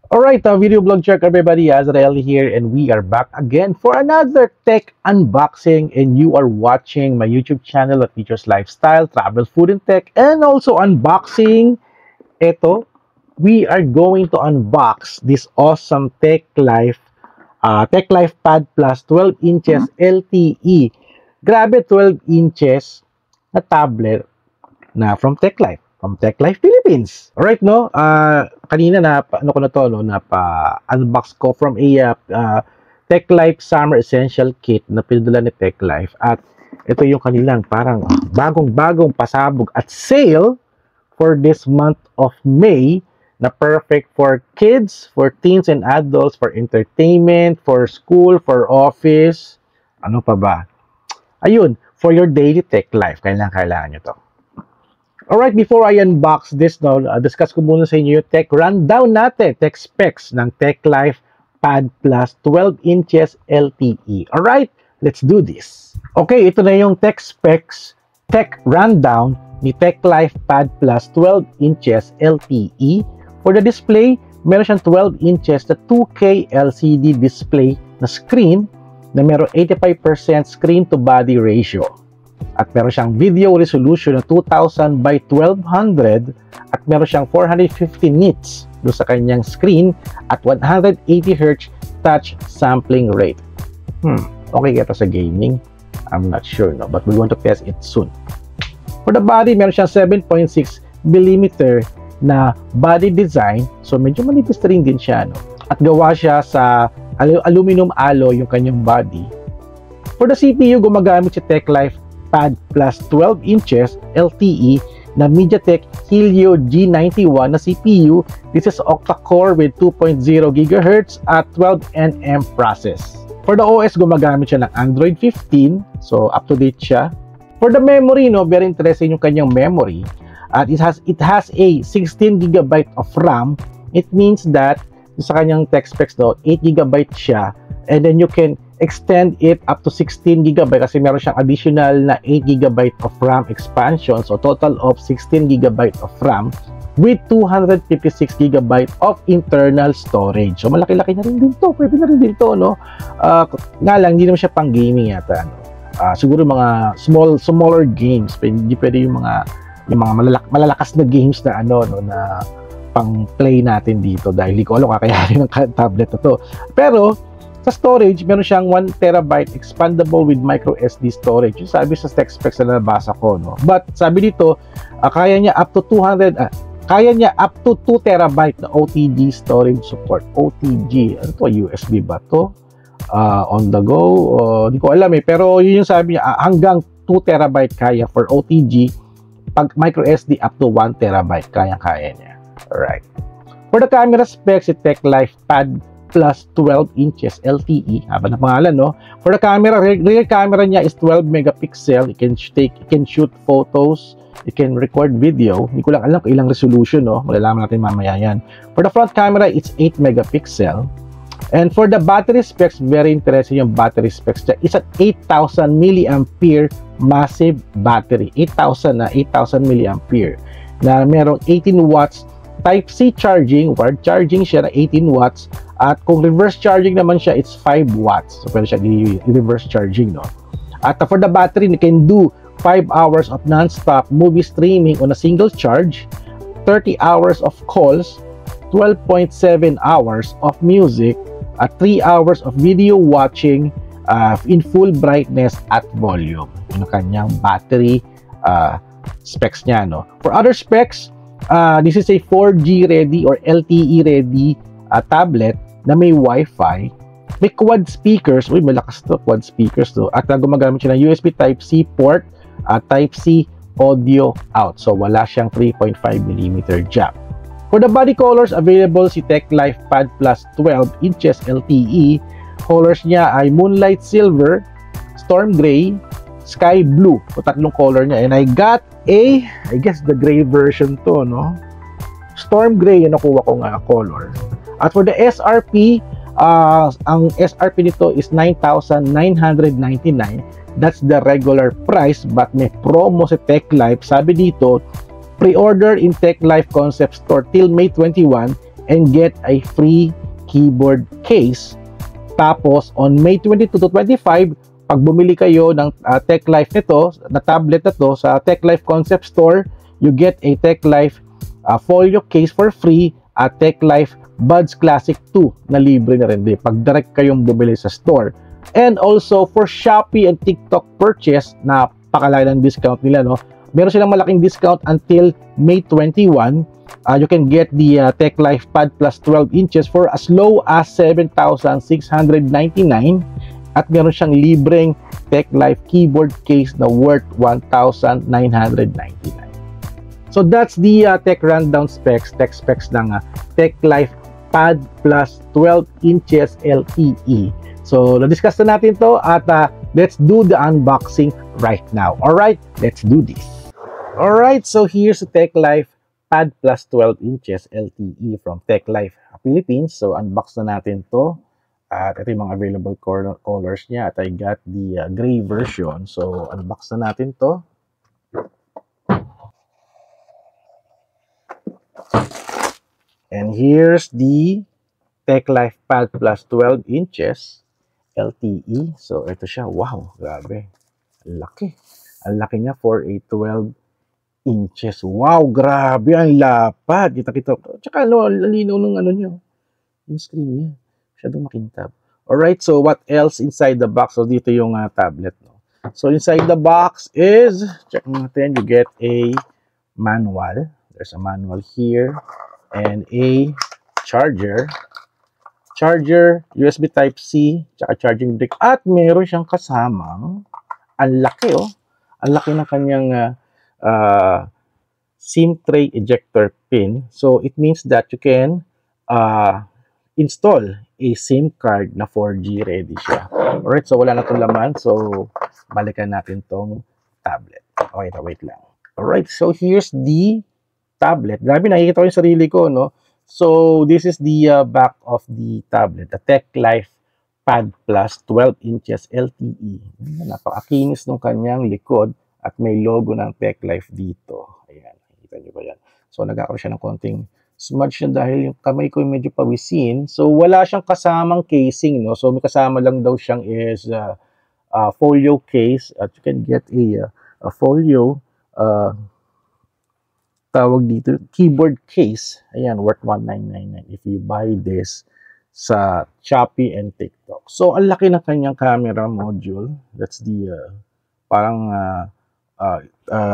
Alright, video blog check everybody, Azrael here, and we are back again for another tech unboxing, and you are watching my YouTube channel that features lifestyle, travel, food, and tech, and also unboxing. Ito, we are going to unbox this awesome Tech Life Pad Plus 12 inches LTE. Grabe, 12 inches na tablet na from Tech Life Philippines. Alright, no? Kanina unbox ko from a Tech Life Summer Essential Kit na pinadala ni Tech Life. At ito yung kanilang parang bagong pasabog at sale for this month of May na perfect for kids, for teens and adults, for entertainment, for school, for office. Ano pa ba? Ayun, for your daily tech life. Kailangan nyo to. Alright, before I unbox this now, discuss ko muna sa inyo yung tech rundown natin, tech specs ng Tech Life Pad Plus 12 inches LTE. Alright, let's do this. Okay, ito na yung tech specs, tech rundown ni Tech Life Pad Plus 12 inches LTE. For the display, meron siyang 12 inches na 2K LCD display na screen na meron 85% screen to body ratio. At meron siyang video resolution na 2000 by 1200 at meron siyang 450 nits doon sa kanyang screen at 180 Hz touch sampling rate. Okay kaya ito sa gaming? I'm not sure, no? But we want to test it soon. For the body, meron siyang 7.6 mm na body design. So medyo manipis rin din siya, no? At gawa siya sa aluminum alloy yung kanyang body. For the CPU, gumagamit si Tech Life Pad Plus 12 inches LTE na MediaTek Helio G91 na CPU. This is octa-core with 2.0 GHz at 12nm process. For the OS, gumagamit siya ng Android 15, so up to date siya. For the memory, no, very interesting yung kanyang memory. At it has a 16 GB of RAM. It means that sa kanyang tech specs, no, 8 GB siya, and then you can extend it up to 16 GB kasi meron siyang additional na 8 GB of RAM expansion, so total of 16 GB of RAM with 256 GB of internal storage. So malaki-laki na rin din to, pwede na rin din to, no? Nga lang, hindi naman siya pang gaming yata, no? Siguro mga smaller games, hindi pwede yung mga malalakas na games na no, na pang play natin dito dahil hindi ko alam kakayanin ng tablet na to. Pero sa storage, meron siyang 1 TB expandable with micro SD storage. Yung sabi sa tech specs na nabasa ko, no? But sabi dito, kaya niya up to 2 TB na OTG storage support. OTG, ano to? USB ba to? On the go? Hindi ko alam eh. Pero yun yung sabi niya, hanggang 2 TB kaya for OTG. Pag micro SD, up to 1 TB kaya niya. Alright. For the camera specs, si Tech Life Pad Plus 12 inches LTE, haba na pangalan, no? For the camera, rear camera niya is 12 megapixel. You can shoot photos, you can record video. Hindi ko lang alam kung ilang resolution, no? Malalaman natin mamaya yan. For the front camera, it's 8 megapixel. And for the battery specs, very interesting yung battery specs niya. It's at 8,000 milliampere massive battery. 8,000 milliampere na merong 18 watts Type-C charging, wired charging siya na 18 watts. At kung reverse charging naman siya, it's 5 watts. So, pwede siya i-reverse charging, no? At for the battery, you can do 5 hours of non-stop movie streaming on a single charge, 30 hours of calls, 12.7 hours of music, at 3 hours of video watching in full brightness at volume. Yung kanyang battery specs niya, no? For other specs, this is a 4G ready or LTE ready tablet na may Wi-Fi, may quad speakers. Uy, malakas to, quad speakers to. At gumagamit siya ng USB Type-C port, Type-C audio out. So, wala siyang 3.5mm jack. For the body colors, available si Tech Life Pad Plus 12 inches LTE. Colors niya ay Moonlight Silver, Storm Gray, Sky Blue. O tatlong color niya. And I got I guess the gray version to, no? Storm Gray yung nakuha ko nga color. At for the SRP, ang SRP nito is 9,999. That's the regular price, but may promo si Tech Life. Sabi dito, pre-order in Tech Life Concept Store till May 21 and get a free keyboard case. Tapos, on May 22 to 25, pag bumili kayo ng TechLife nito, na tablet na to, sa TechLife Concept Store, you get a TechLife folio case for free at TechLife Buds Classic 2 na libre na rin din pag direct kayong bumili sa store. And also, for Shopee and TikTok purchase, napakalaki ng discount nila, no? Meron silang malaking discount until May 21. You can get the TechLife Pad Plus 12 inches for as low as 7,699 at meron siyang libreng TechLife keyboard case na worth 1,999. So that's the tech rundown specs, tech specs ng TechLife Pad Plus 12 inches LTE. So na-discuss na natin to at let's do the unboxing right now. Alright, let's do this. Alright, so here's the TechLife Pad Plus 12 inches LTE from TechLife Philippines. So unbox na natin to. At ito yung mga available colors niya. At I got the gray version. So unbox na natin to. And here's the TechLife Pad Plus 12 inches LTE. So ito siya. Wow, grabe. Ang laki. Ang laki niya for a 12 inches. Wow, grabe, ang lapad. Kita-kita. Tsaka ano, linaw ng ano niya. Yung screen niya. Masyadong makintab. Alright, so what else inside the box? So dito yung tablet. No? So inside the box is, check natin, you get a manual. There's a manual here. And a charger. Charger, USB Type-C, tsaka charging brick. At meron siyang kasamang, ang laki oh. Ang laki ng kanyang SIM tray ejector pin. So it means that you can install a SIM card na 4G ready siya. Alright, so wala na itong laman. So balikan natin tong tablet. Okay, wait lang. Alright, so here's the tablet. Grabe, nakikita ko yung sarili ko, no? So this is the back of the tablet. The TechLife Pad Plus 12 inches LTE. Napakakinis ng kanyang likod. At may logo ng TechLife dito. Ayan, nakikita nyo ba yan? So, nagkakaroon siya ng konting smudge na dahil yung kamay ko medyo pawisin. So, wala siyang kasamang casing, no? So, may kasama lang daw siyang is folio case. At you can get a folio tawag dito, keyboard case. Ayan, worth 1,999 if you buy this sa Shopee and TikTok. So, ang laki ng kanyang camera module. That's the parang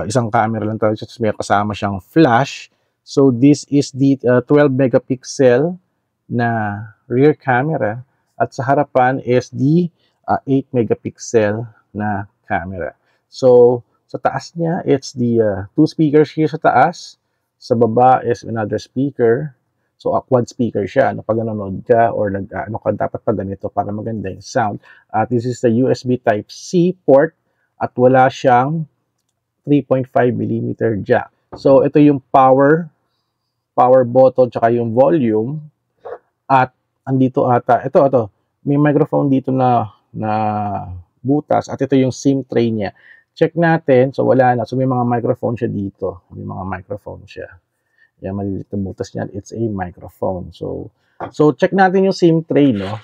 isang camera lang tayo, may kasama siyang flash. So this is the 12 megapixel na rear camera at sa harapan is the 8 megapixel na camera. So sa taas niya, it's the 2 speakers here sa taas. Sa baba is another speaker. So quad speaker siya. Ano, pag nanonood ka or ano ka dapat pag ganito para maganda yung sound. This is the USB Type-C port at wala siyang 3.5mm jack. So, ito yung power button, tsaka yung volume. At, andito ata, ito, may microphone dito na butas. At ito yung SIM tray niya. Check natin. So, wala na. So, may mga microphone siya dito. May mga microphone siya. Yan, maliliit na butas niyan. It's a microphone. So check natin yung SIM tray, no?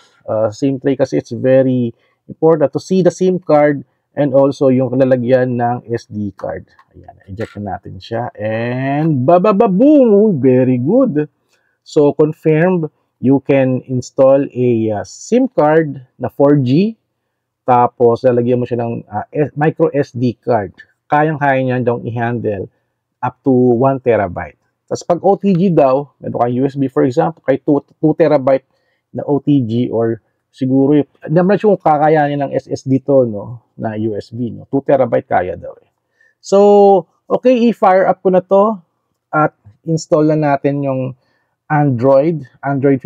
SIM tray kasi it's very important to see the SIM card and also yung lalagyan ng SD card. Ayan, eject na natin siya. And boom! Very good. So, confirmed, you can install a SIM card na 4G. Tapos, lalagyan mo siya ng micro SD card. Kayang-kaya niyan daw i-handle up to 1 terabyte. Tapos, pag OTG daw, meron kang USB, for example, kay 2 terabyte na OTG or siguro, naman siya kung kakayanin ng SSD to, no, na USB, no? 2 terabyte kaya daw eh. So, okay, i-fire up ko na to at install na natin yung Android 15.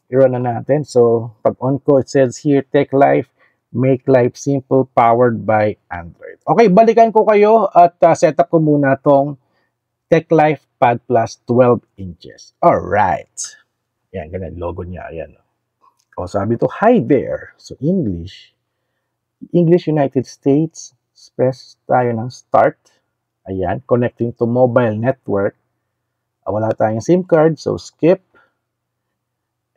I-run na natin. So, pag on ko, it says here, TechLife, make life simple, powered by Android. Okay, balikan ko kayo at set up ko muna tong TechLife Pad Plus 12 inches. Alright. Yan, ganyan, logo niya. Ayan. O, sabi to, hi there. So, English United States. Press tayo ng start. Ayan, connecting to mobile network. Wala tayong SIM card, so skip.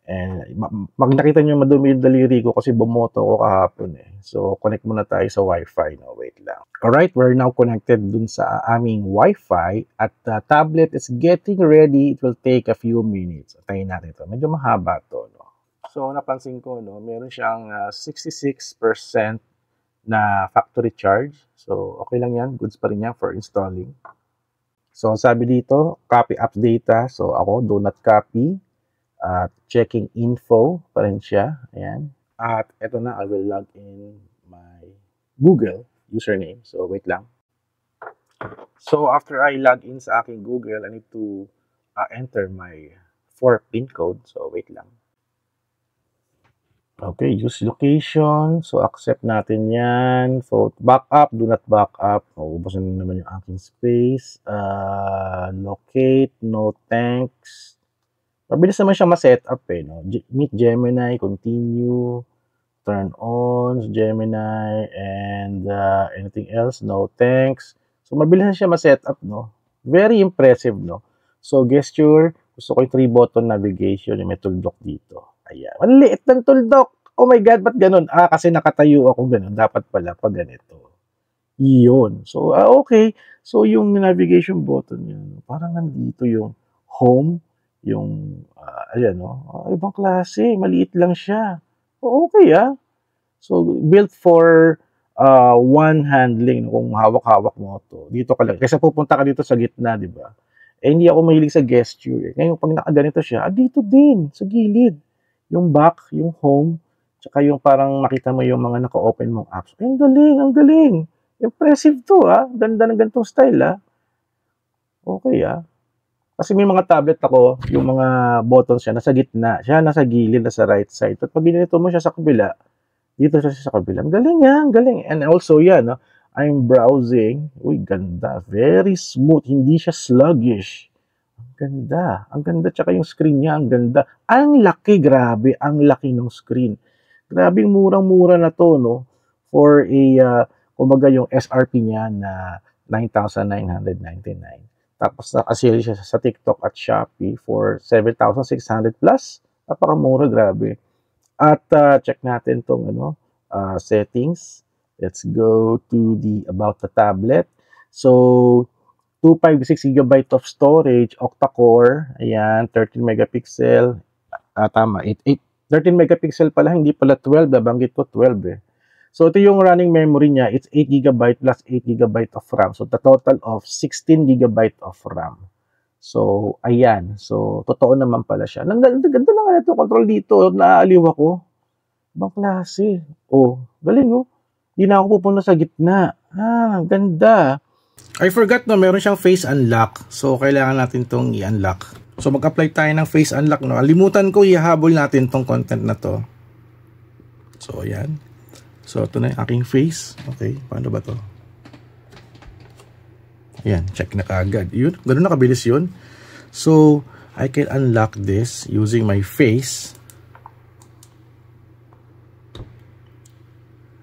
And pag nakita nyo madumi yung daliri ko kasi bumoto ko kahapon eh. So, connect muna tayo sa Wi-Fi. No? Wait lang. Alright, we're now connected dun sa aming Wi-Fi at the tablet is getting ready. It will take a few minutes. Tayin natin ito. Medyo mahaba to. No? So, napansin ko, no, meron siyang 66% na factory charge. So, okay lang yan. Goods pa rin yan for installing. So, sabi dito, copy app data. So, ako, do not copy. At checking info pa rin siya. Ayan. At eto na, I will log in my Google username. So, wait lang. So, after I log in sa aking Google, I need to enter my 4 PIN code. So, wait lang. Okay, use location. So, accept natin yan. So, backup, do not backup. Ubos na naman yung aking space. Locate, no thanks. Mabilis naman siya ma-set up eh. No? Meet Gemini, continue, turn on, Gemini, and anything else, no thanks. So, mabilis na siya ma-set up, no? Very impressive, no? So, gesture, gusto ko yung 3-button navigation, yung may tuldok dito. Ayan. Maliit ng tuldok. Oh my God, ba't ganun? Kasi nakatayo ako ganun. Dapat pala pag ganito. Iyon. So, okay. So, yung navigation button yun, parang nandito yung home, yung, ayan, no? Ibang klase. Maliit lang siya. Okay, So, built for one handling. Kung hawak-hawak mo to. Dito ka lang. Kasi pupunta ka dito sa gitna, di ba? Eh, hindi ako mahilig sa gesture. Ngayon, pag nakaganito siya, dito din, sa gilid. Yung back, yung home, tsaka yung parang makita mo yung mga naka-open mong apps. Ay, ang galing, ang galing. Impressive to, Ganda ng ganitong style, Okay, Kasi may mga tablet ako, yung mga buttons siya, nasa gitna. Siya nasa gilid, nasa right side. At pag ginito mo siya sa kabila, dito siya sa kabila. Galing yan, galing. And also yan, I'm browsing. Uy, ganda. Very smooth. Hindi siya sluggish. Ang ganda. Ang ganda. Tsaka yung screen niya, ang ganda. Ang laki, grabe. Ang laki ng screen. Grabe, murang-mura na to, no? For a, kumbaga yung SRP niya na 9,999. Tapos nakasale siya sa TikTok at Shopee for 7,600 plus. Napakamura, grabe. At check natin tong settings. Let's go to the about the tablet. So 256 GB of storage, octa-core, ayan, 13 megapixel. Tama, 13 megapixel pala, hindi pala 12, nabanggit ko 12 eh. So, ito yung running memory niya. It's 8 GB plus 8 GB of RAM. So, the total of 16 GB of RAM. So, ayan. So, totoo naman pala siya. Ganda na nga ito. Control dito. Naaaliw ako. Ibang klase. Oh, galing Hindi na ako pupunta sa gitna. Ganda. I forgot na meron siyang face unlock. So, kailangan natin tong i-unlock. So, mag-apply tayo ng face unlock. No? Limutan ko, ihahabol natin tong content na to. So, ayan. So, ito na yung aking face. Okay, paano ba to? Ayan, check na kaagad. Yun, ganun na kabilis yun. So, I can unlock this using my face.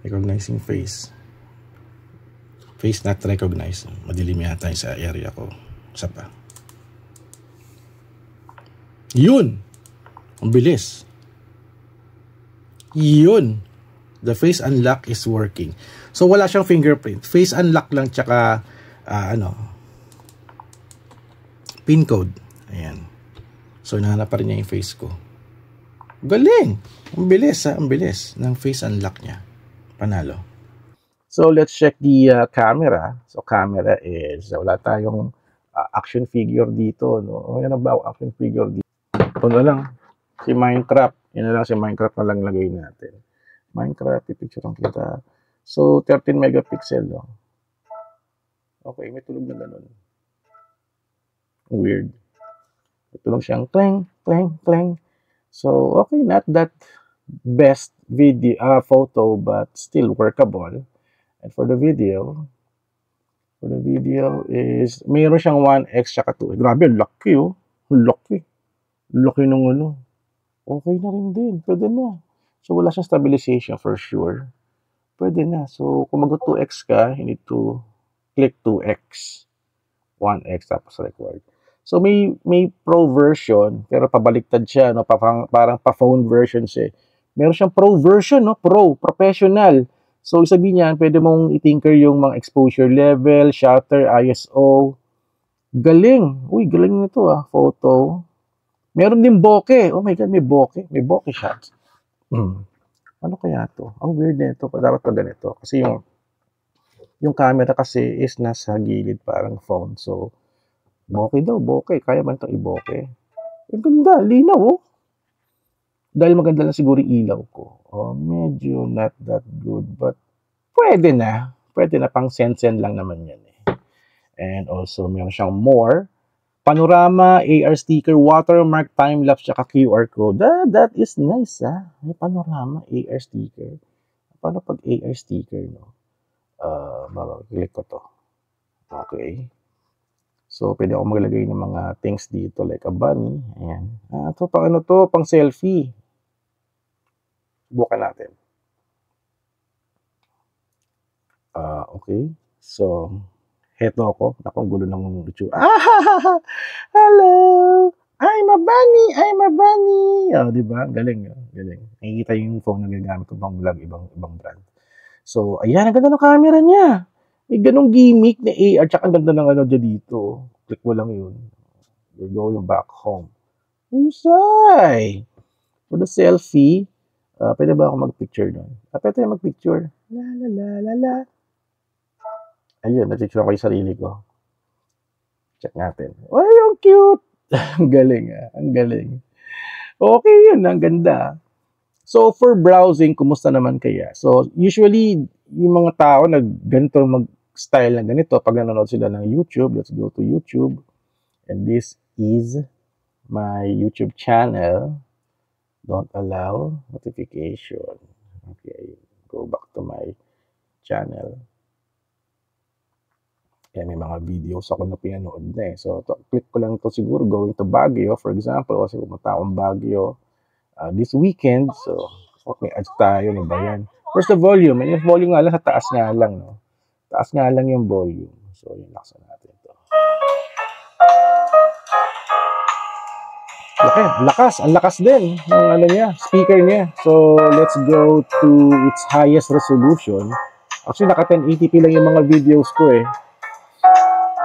Recognizing face. Face not recognized. Madilim yata yung sa area ko. Isa pa. Yun! Ang bilis. Yun! The face unlock is working. So, wala siyang fingerprint. Face unlock lang, tsaka, pin code. Ayan. So, nahanap pa rin niya yung face ko. Galing! Ang bilis, Ang bilis ng face unlock niya. Panalo. So, let's check the camera. So, camera is, wala tayong action figure dito, no? Ano ba action figure dito? Ito na lang. Si Minecraft. Yan na lang si Minecraft na lang lagay natin. Minecraft, pipicturean kita. So, 13 megapixel, no? Okay, may tulog na ganun. Weird. May tulog siyang clang, clang, clang. So, okay, not that best video, photo, but still workable. And for the video is, mayroon siyang 1x tsaka 2. Grabe, laki, Laki. Laki nung Okay na rin din. Pwede na. So, wala siyang stabilization for sure. Pwede na. So, kung mag-2x ka, you need to click 2x. 1x tapos record. So may pro version pero pabaliktad siya, no? Parang pa-phone version siya. Meron siyang pro version, no? Pro, professional. So sabihin niyan, pwede mong i-tinker yung mga exposure level, shutter, ISO. Galing. Uy, galing nito photo. Meron din bokeh. Oh my god, may bokeh. May bokeh shots. Ano kaya to? Ang weird nito. Dapat pa ganito. Kasi yung camera kasi is nasa gilid parang phone. So, bokeh daw, bokeh. Kaya man itong i-bokeh. Ang ganda, linaw Dahil maganda lang siguro yung ilaw ko. Medyo not that good. But, pwede na. Pwede na, pang send-send lang naman yan And also, meron siyang more. Panorama, AR sticker, watermark, time-lapse, tsaka QR code. That is nice, May panorama, AR sticker. Paano pag AR sticker, no? Click ko to. Okay. So, pwede ako maglagay ng mga things dito like a bunny. Ayan. Ito, pang ano to? Pang selfie. Subukan natin. Okay. So, heto ako. Nakong gulo ng YouTube. Hello! I'm a bunny! I'm a bunny! Diba? Galing. Galing. Nakikita yung phone na gagamit ko pang vlog, ibang brand. So, ayan. Ang ganda ng camera niya. May ganong gimmick na AR. Tsaka ang ganda ng ano dito. Click mo lang yun. We're going back home. Usay! For the selfie, pwede ba ako mag-picture nun? Pwede mag-picture. La la la la la. Ayun, na-picture ako yung sarili ko. Check natin. Ay, ang cute! Ang galing, Ang galing. Okay yun, ang ganda. So, for browsing, kumusta naman kaya? So, usually, yung mga tao ganito mag-style ng ganito, pag nanonood sila ng YouTube, let's go to YouTube. And this is my YouTube channel. Don't allow notification. Okay, go back to my channel. Kaya may mga videos ako na pinanood na So, click ko lang to siguro going to Baguio, for example, kasi pumunta akong Baguio this weekend. So, okay, ads tayo, ba yan? First the volume. And yung volume nga lang, sa taas nga lang, no? Taas nga lang yung volume. So, yun, laksan natin to. Lakas. Ang lakas din ng ano niya, speaker niya. So, let's go to its highest resolution. Actually, naka 1080p lang yung mga videos ko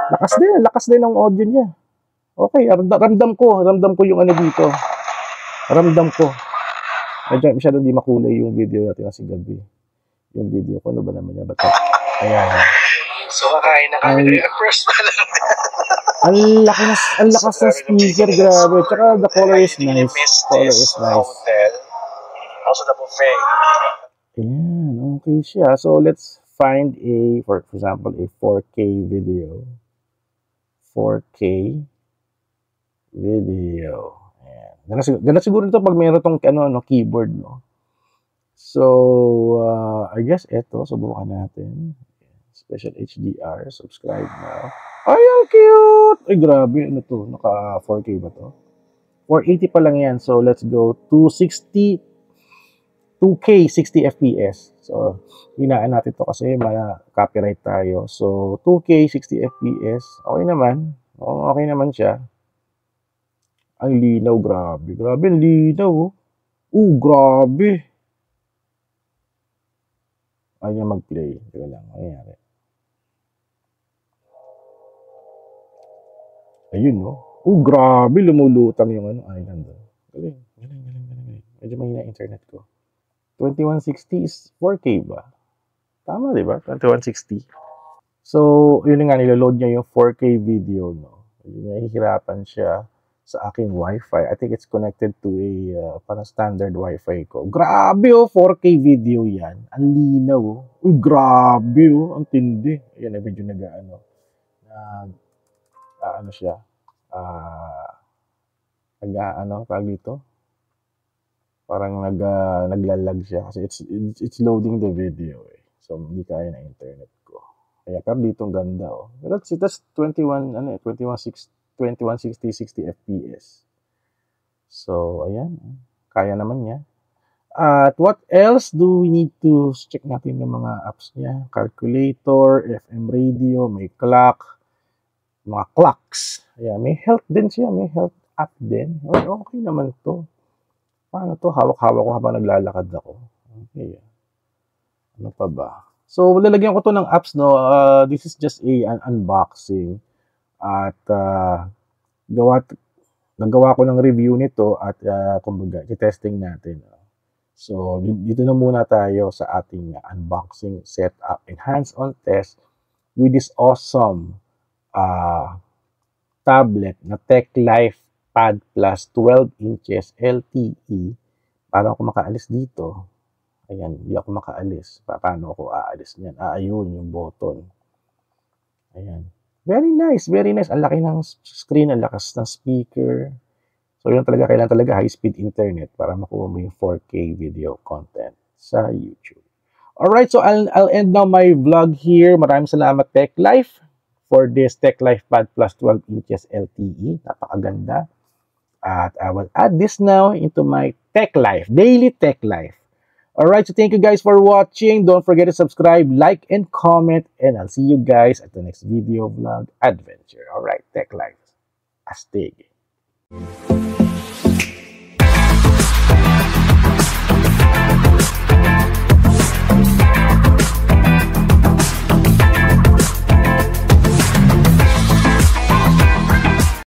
Lakas din ang audio niya. Okay, ramdam ko yung ano dito. Ramdam ko. Medyo masyadong di makulay yung video natin kasi gabi. Yung video ko, ano ba naman yan? Ayan. So, kakain na kami. First pa lang. Ang lakas ng speaker, grabe. Tsaka the color is nice. Color is nice. Hotel. Also the buffet. Ayan, okay siya. So, let's find for example, a 4K video. 4K video. Ayan. Ganda siguro ito pag meron tong keyboard, no? So, I guess ito, subukan natin. Special HDR, subscribe now. Ay, ang cute! Ay, grabe. Ano to? Naka 4K ba to? 480 pa lang yan. So, let's go to 2K 60 FPS. So, hinaan natin to kasi copyright tayo. So, 2K 60 FPS. Okay naman. Okay naman siya. Ang linaw, grabe. Grabe, ang linaw. Grabe. Ayaw niya mag-play. Teka lang, nangyari. Ayun, no? Grabe, lumulutang yung island. Galing. Medyo mahina internet ko. 2160 is 4K ba? Tama, di ba? 2160. So, yun nga, niloload niya yung 4K video, no? Nahihirapan siya sa aking Wi-Fi. I think it's connected to a parang standard Wi-Fi ko. Grabe, 4K video yan. Ang linaw, grabe, ang tindi. Ayan, medyo tawag dito? Parang naglalag siya kasi it's loading the video So, hindi kaya na internet ko. Kaya, pero dito ang ganda, Pero that's 2160 60 FPS. So, ayan. Kaya naman niya. At what else do we need to check natin yung mga apps niya? Calculator, FM radio, may clock, mga clocks. Ayan, may health din siya. May health app din. Okay naman to. Paano to? Hawak-hawak ko habang naglalakad ako. Okay. Ano pa ba? So, lalagyan ko to ng apps, no? This is just an unboxing. At nagawa ko ng review nito at kumbaga, i-testing natin. So, dito na muna tayo sa ating unboxing setup and hands-on test with this awesome tablet na TechLife Pad Plus 12 inches LTE. Paano ako makaalis dito? Ayan, hindi ako makaalis. Paano ako aalis niyan? Ayun, yung button. Ayan. Very nice, very nice. Ang laki ng screen, ang lakas ng speaker. So, yun talaga, kailangan talaga high-speed internet para makuha mo yung 4K video content sa YouTube. Alright, so I'll end now my vlog here. Maraming salamat, TechLife, for this TechLife Pad Plus 12 inches LTE. Napakaganda. At I will add this now into my TechLife, daily TechLife. Alright, so thank you guys for watching. Don't forget to subscribe, like, and comment. And I'll see you guys at the next video vlog adventure. Alright, TechLife. Astig.